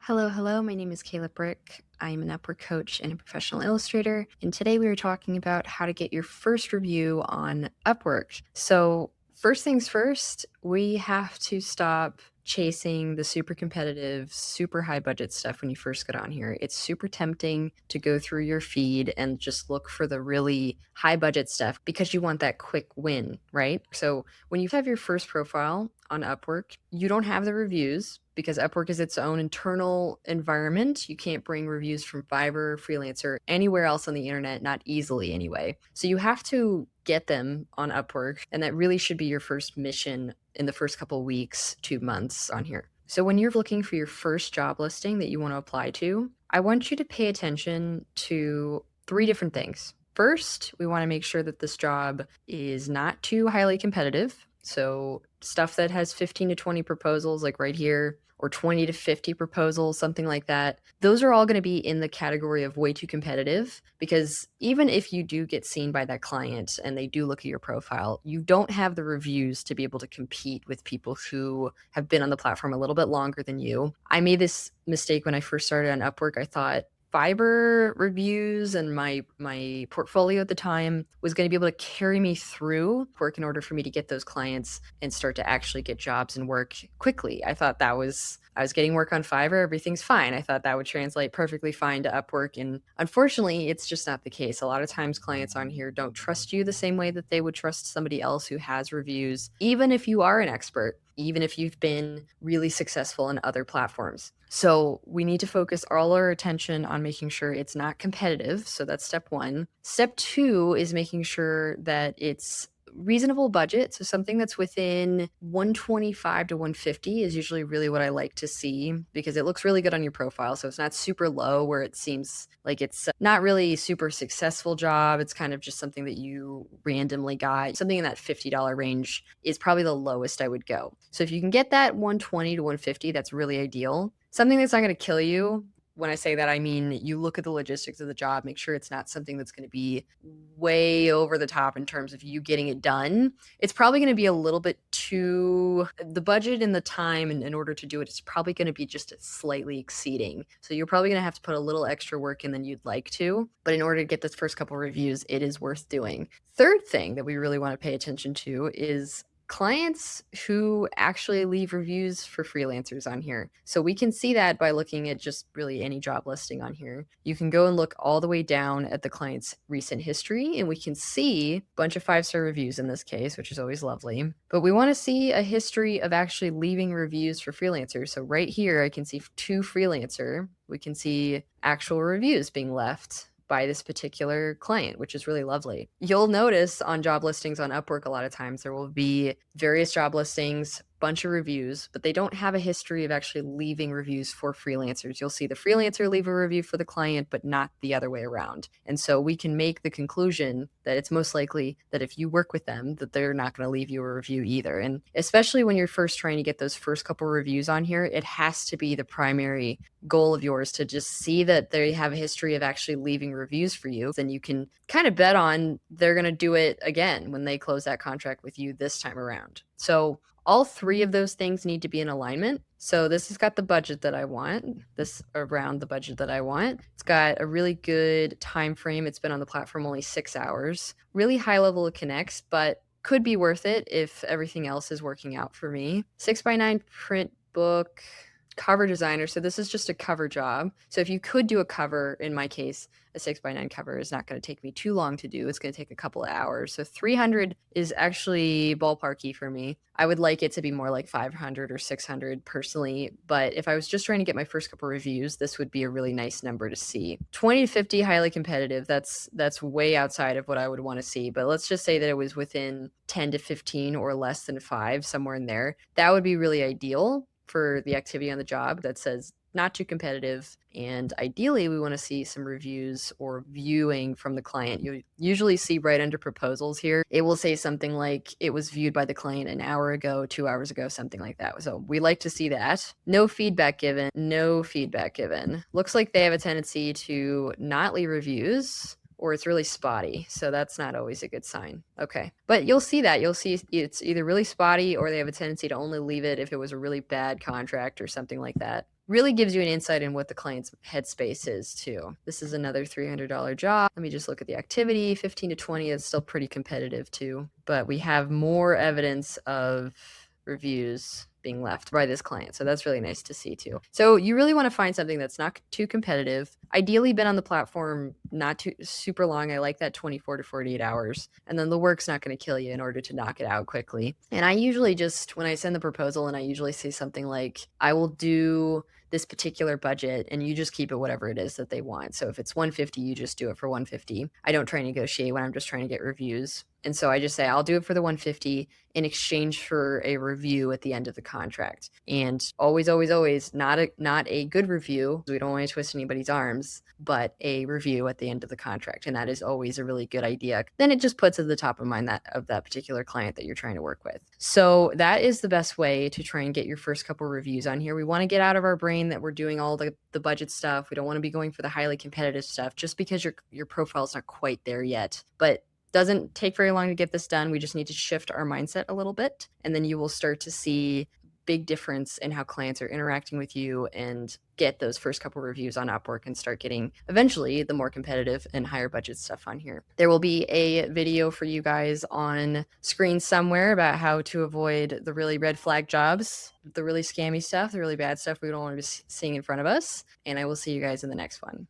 Hello, hello. My name is Kayla Brick. I'm an Upwork coach and a professional illustrator. And today we are talking about how to get your first review on Upwork. So, first things first, we have to stop chasing the super competitive, super high budget stuff when you first get on here. It's super tempting to go through your feed and just look for the really high budget stuff because you want that quick win, right? So, when you have your first profile on Upwork, you don't have the reviews because Upwork is its own internal environment. You can't bring reviews from Fiverr, Freelancer, anywhere else on the internet, not easily anyway. So you have to get them on Upwork, and that really should be your first mission in the first couple weeks to months on here. So when you're looking for your first job listing that you want to apply to, I want you to pay attention to three different things. First, we want to make sure that this job is not too highly competitive. So stuff that has 15 to 20 proposals, like right here, or 20 to 50 proposals, something like that. Those are all going to be in the category of way too competitive because even if you do get seen by that client and they do look at your profile, you don't have the reviews to be able to compete with people who have been on the platform a little bit longer than you. I made this mistake when I first started on Upwork. I thought Fiverr reviews and my portfolio at the time was going to be able to carry me through work in order for me to get those clients and start to actually get jobs and work quickly. I thought I was getting work on Fiverr, everything's fine. I thought that would translate perfectly fine to Upwork, and unfortunately, it's just not the case. A lot of times clients on here don't trust you the same way that they would trust somebody else who has reviews, even if you are an expert, even if you've been really successful on other platforms. So we need to focus all our attention on making sure it's not competitive. So that's step one. Step two is making sure that it's reasonable budget. So something that's within 125 to 150 is usually really what I like to see because it looks really good on your profile. So it's not super low where it seems like it's not really super successful job. It's kind of just something that you randomly got. Something in that $50 range is probably the lowest I would go. So if you can get that 120 to 150, that's really ideal. Something that's not going to kill you. When I say that, I mean you look at the logistics of the job, make sure it's not something that's going to be way over the top in terms of you getting it done. It's probably going to be a little bit too, the budget and the time in order to do it is probably going to be just slightly exceeding. So you're probably going to have to put a little extra work in than you'd like to. But in order to get this first couple reviews, it is worth doing. Third thing that we really want to pay attention to is clients who actually leave reviews for freelancers on here. So we can see that by looking at just really any job listing on here. You can go and look all the way down at the client's recent history, and we can see a bunch of 5-star reviews in this case, which is always lovely. But we want to see a history of actually leaving reviews for freelancers. So right here, I can see 2 freelancer. We can see actual reviews being left by this particular client, which is really lovely. You'll notice on job listings on Upwork, a lot of times there will be various job listings, bunch of reviews, but they don't have a history of actually leaving reviews for freelancers. You'll see the freelancer leave a review for the client, but not the other way around. And so we can make the conclusion that it's most likely that if you work with them, that they're not going to leave you a review either. And especially when you're first trying to get those first couple reviews on here, it has to be the primary goal of yours to just see that they have a history of actually leaving reviews for you. Then you can kind of bet on they're going to do it again when they close that contract with you this time around. So all 3 of those things need to be in alignment. So this has got the budget that I want, this around the budget that I want. It's got a really good time frame. It's been on the platform only 6 hours. Really high level of connects, but could be worth it if everything else is working out for me. 6x9 print book, cover designer. So this is just a cover job. So if you could do a cover, in my case, a 6x9 cover is not going to take me too long to do. It's going to take a couple of hours. So 300 is actually ballparky for me. I would like it to be more like 500 or 600 personally. But if I was just trying to get my first couple reviews, this would be a really nice number to see. 20 to 50, highly competitive. That's way outside of what I would want to see. But let's just say that it was within 10 to 15 or less than 5, somewhere in there. That would be really ideal for the activity on the job that says not too competitive. And ideally, we want to see some reviews or viewing from the client. You usually see right under proposals here, it will say something like it was viewed by the client an hour ago, 2 hours ago, something like that. So we like to see that. No feedback given. No feedback given. Looks like they have a tendency to not leave reviews, or it's really spotty. So that's not always a good sign. Okay. But you'll see that. You'll see it's either really spotty or they have a tendency to only leave it if it was a really bad contract or something like that. really gives you an insight in what the client's headspace is too. This is another $300 job. Let me just look at the activity. 15 to 20 is still pretty competitive too, but we have more evidence of reviews being left by this client. So that's really nice to see too. So you really want to find something that's not too competitive. Ideally been on the platform not too super long. I like that 24 to 48 hours. And then the work's not going to kill you in order to knock it out quickly. And I usually just, when I send the proposal, and I usually say something like, I will do this particular budget and you just keep it whatever it is that they want. So if it's 150, you just do it for 150. I don't try and negotiate when I'm just trying to get reviews. And so I just say, I'll do it for the 150 in exchange for a review at the end of the contract. And always, always, always not a good review. We don't want to twist anybody's arms, but a review at the end of the contract. And that is always a really good idea. Then it just puts at the top of mind of that particular client that you're trying to work with. So that is the best way to try and get your first couple reviews on here. We want to get out of our brain that we're doing all the budget stuff. We don't want to be going for the highly competitive stuff just because your profile is not quite there yet. But doesn't take very long to get this done. We just need to shift our mindset a little bit, and then you will start to see big difference in how clients are interacting with you and get those first couple reviews on Upwork and start getting eventually the more competitive and higher budget stuff on here. There will be a video for you guys on screen somewhere about how to avoid the really red flag jobs, the really scammy stuff, the really bad stuff we don't want to be seeing in front of us. And I will see you guys in the next one.